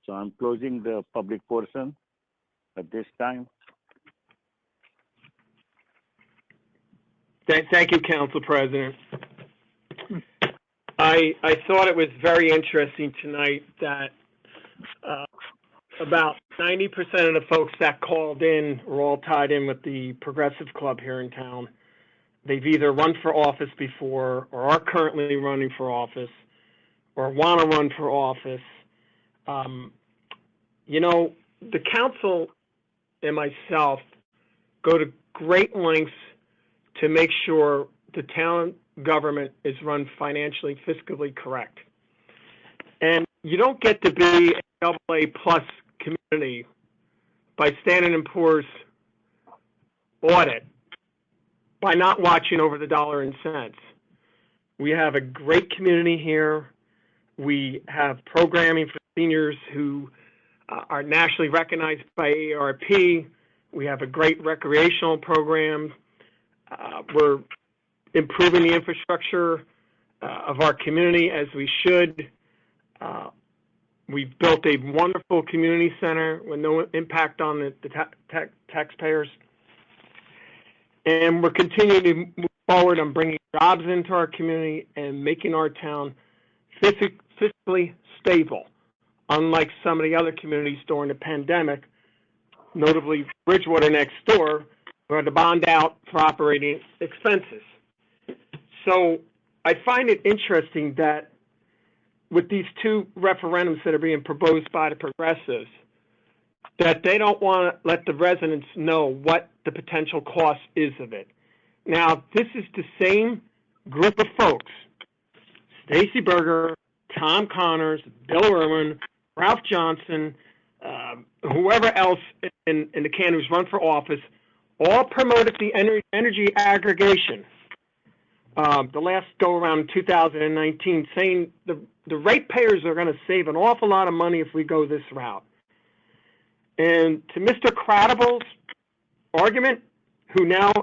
So I'm closing the public portion at this time. Thank you, Council President. I thought it was very interesting tonight that about 90% of the folks that called in were all tied in with the Progressive Club here in town. They've either run for office before or are currently running for office or want to run for office. You know, the council and myself go to great lengths to make sure the town government is run financially, fiscally correct. And you don't get to be a AA plus community by Standard & Poor's audit by not watching over the dollar and cents. We have a great community here. We have programming for seniors who are nationally recognized by AARP. We have a great recreational program. We're improving the infrastructure of our community as we should. We've built a wonderful community center with no impact on the taxpayers. And we're continuing to move forward on bringing jobs into our community and making our town fiscally stable, unlike some of the other communities during the pandemic, notably Bridgewater next door, who had to bond out for operating expenses. So I find it interesting that with these two referendums that are being proposed by the progressives, that they don't want to let the residents know what the potential cost is of it. Now, this is the same group of folks, Stacey Berger, Tom Connors, Bill Irwin, Ralph Johnson, whoever else in the can who's run for office, all promoted the energy aggregation. The last go around in 2019, saying the ratepayers are going to save an awful lot of money if we go this route. And to Mr. Cradible's argument, who now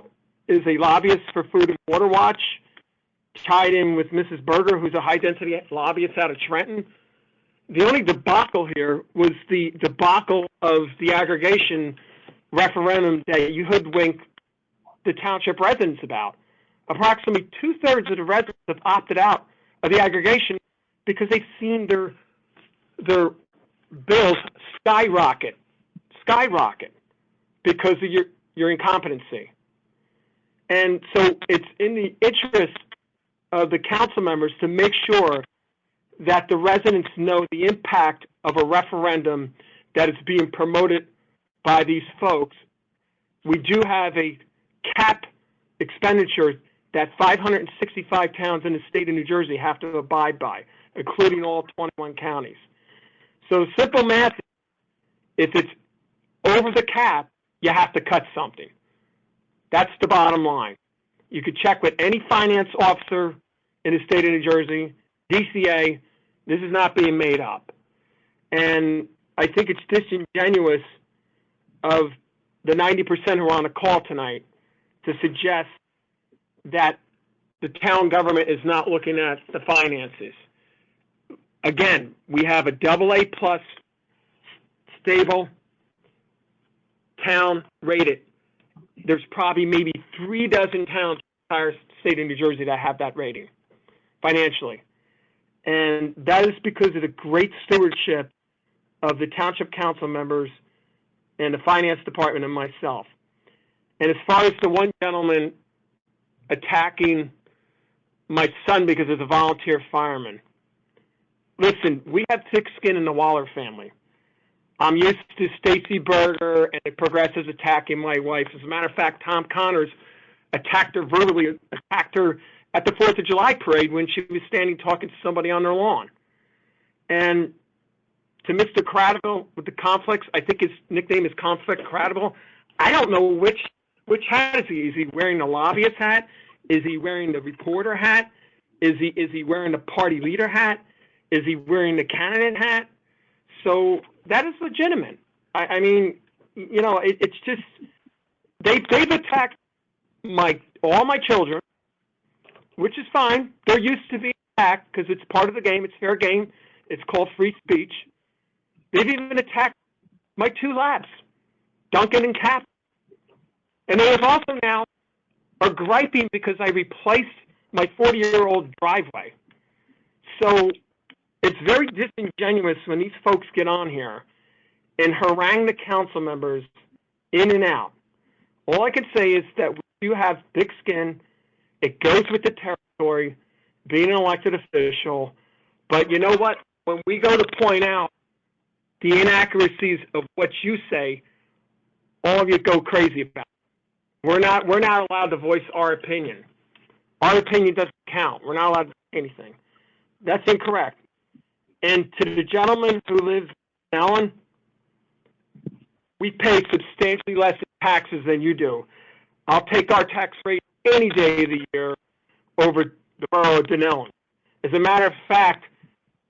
is a lobbyist for Food and Water Watch, tied in with Mrs. Berger, who's a high-density lobbyist out of Trenton, the only debacle here was the debacle of the aggregation referendum that you hoodwinked the township residents about. Approximately 2/3 of the residents have opted out of the aggregation because they've seen their bills skyrocket because of your incompetency. And so it's in the interest of the council members to make sure that the residents know the impact of a referendum that is being promoted by these folks. We do have a cap expenditure that 565 towns in the state of New Jersey have to abide by, including all 21 counties. So simple math, if it's over the cap, you have to cut something. That's the bottom line. You could check with any finance officer in the state of New Jersey, DCA. This is not being made up. And I think it's disingenuous of the 90% who are on the call tonight to suggest that the town government is not looking at the finances. Again, we have a AA plus stable town rated. There's probably maybe 3 dozen towns in the entire state of New Jersey that have that rating financially. And that is because of the great stewardship of the township council members and the finance department and myself. And as far as the one gentleman attacking my son because he's a volunteer fireman, listen, we have thick skin in the Wahler family. I'm used to Stacey Berger and the progressives attacking my wife. As a matter of fact, Tom Connors attacked her verbally, attacked her at the 4th of July parade when she was standing talking to somebody on their lawn. And to Mr. Cradible with the conflicts, I think his nickname is Conflict Cradible. I don't know which hat is he? Is he wearing the lobbyist hat? Is he wearing the reporter hat? Is he wearing the party leader hat? Is he wearing the candidate hat? So that is legitimate. I mean, you know, it's just they've attacked all my children, which is fine. They're used to being attacked because it's part of the game. It's fair game. It's called free speech. They've even attacked my 2 labs, Duncan and Cap. And they have also now are griping because I replaced my 40-year-old driveway. So it's very disingenuous when these folks get on here and harangue the council members in and out. All I can say is that you have thick skin. It goes with the territory, being an elected official. But you know what? When we go to point out the inaccuracies of what you say, all of you go crazy about it. We're not allowed to voice our opinion. Our opinion doesn't count. We're not allowed to say anything. That's incorrect. And to the gentleman who lives in Allen, we pay substantially less in taxes than you do. I'll take our tax rate any day of the year over the borough of Denellen. As a matter of fact,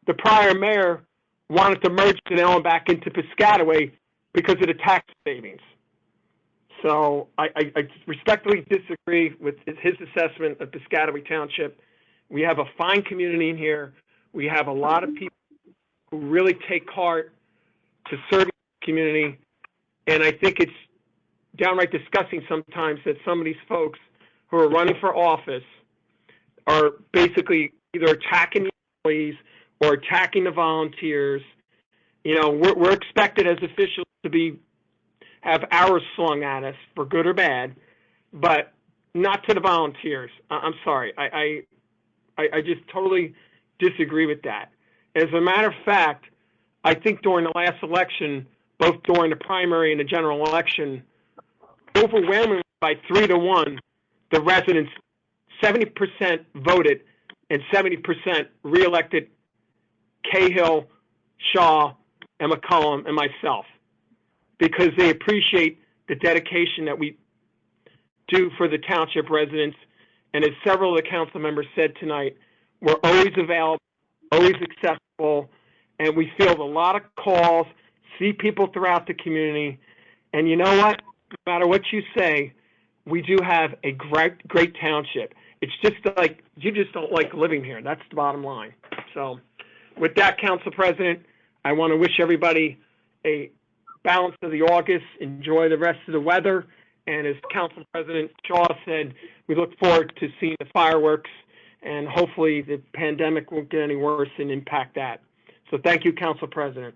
the prior mayor wanted to merge Denellen back into Piscataway because of the tax savings. So I respectfully disagree with his assessment of Piscataway Township. We have a fine community in here. We have a lot of people who really take heart to serve the community. And I think it's downright disgusting sometimes that some of these folks who are running for office are basically either attacking the employees or attacking the volunteers. You know, we're expected as officials to have arrows slung at us for good or bad, but not to the volunteers. I'm sorry. I just totally disagree with that. As a matter of fact, I think during the last election, both during the primary and the general election, overwhelmingly by 3-1, the residents, 70% voted and 70% reelected Cahill, Shaw, and McCollum and myself, because they appreciate the dedication that we do for the township residents. And as several of the council members said tonight, we're always available, always accessible, and we field a lot of calls, see people throughout the community. And you know what? No matter what you say, we do have a great township. It's just like you just don't like living here. That's the bottom line. So with that, Council President, I want to wish everybody a balance of the August. Enjoy the rest of the weather. And as Council President Shaw said, we look forward to seeing the fireworks, and hopefully the pandemic won't get any worse and impact that. So thank you, Council President.